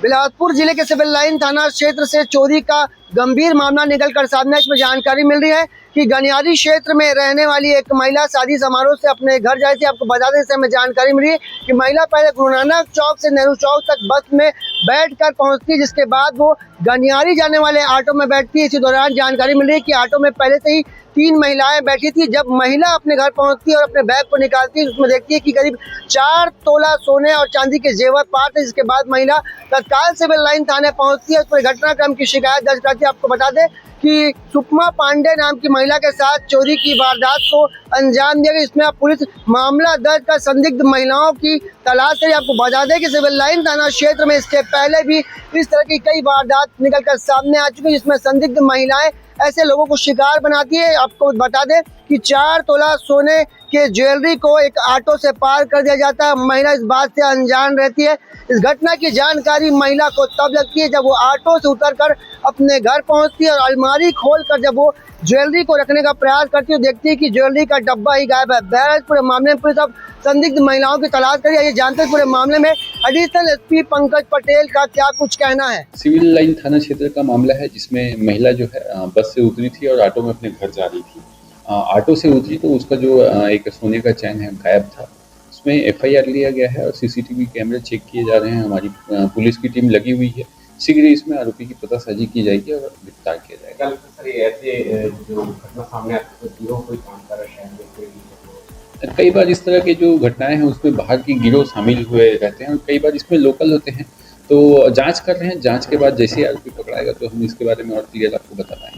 बिलासपुर जिले के civil line थाना क्षेत्र से चोरी का गंभीर मामला निकलकर सामने। इसमें जानकारी मिल रही है कि गनियारी क्षेत्र में रहने वाली एक महिला शादी समारोह से अपने घर जाई थी। आपको बता दें, इससे हमें जानकारी मिली है कि महिला पहले गुरु नानक चौक से नेहरू चौक तक बस में बैठकर पहुंचती, जिसके बाद वो गनियारी जाने वाले ऑटो में बैठती। इसी दौरान जानकारी मिल रही है कि ऑटो में पहले से ही 3 महिलाएं बैठी थी। जब महिला अपने घर पहुंचती और अपने बैग को निकालती है, उसमें देखती है कि करीब 4 तोला सोने और चांदी के जेवर पार थे। जिसके बाद महिला तत्काल सिविल लाइन थाने पहुंचती है, उस पर घटनाक्रम की शिकायत दर्ज करती है। आपको बता दें कि सुषमा पांडे नाम की महिला के साथ चोरी की वारदात को अंजाम दिया गया। इसमें अब पुलिस मामला दर्ज कर संदिग्ध महिलाओं की तलाश करी। आपको बता दें कि सिविल लाइन थाना क्षेत्र में इसके पहले भी इस तरह की कई वारदात निकलकर सामने आ चुकी है, जिसमें संदिग्ध महिलाएं ऐसे लोगों को शिकार बनाती है। आपको बता दें कि 4 तोला सोने के ज्वेलरी को एक ऑटो से पार कर दिया जाता है। महिला इस बात से अनजान रहती है। इस घटना की जानकारी महिला को तब लगती है जब वो ऑटो से उतरकर अपने घर पहुंचती है और अलमारी खोलकर जब वो ज्वेलरी को रखने का प्रयास करती है, देखती है कि ज्वेलरी का डब्बा ही गायब है। बहरहाल पूरे मामले में पुलिस अब संदिग्ध महिलाओं की तलाश करी। ये जानते हैं पूरे मामले में एडिशनल एसपी पंकज पटेल का क्या कुछ कहना है। सिविल लाइन थाना क्षेत्र का मामला है, जिसमें महिला जो है बस से उतरी थी और ऑटो में अपने घर जा रही थी। ऑटो से उतरी तो उसका जो एक सोने का चैन है गायब था। उसमें एफआईआर लिया गया है और सीसीटीवी कैमरे चेक किए जा रहे हैं। हमारी पुलिस की टीम लगी हुई है। शीघ्र ही इसमें आरोपी की पतासाजी की जाएगी और गिरफ्तार किया जाएगा। सर, ऐसे जो घटना सामने आती है, कोई काम कर रहा है, कई बार इस तरह के जो घटनाएं हैं उसमें बाहर की गिरोह शामिल हुए रहते हैं और कई बार इसमें लोकल होते हैं। तो जांच कर रहे हैं। जांच के बाद जैसे आरोपी पकड़ाएगा तो हम इसके बारे में और क्लियर आपको बता पाएंगे।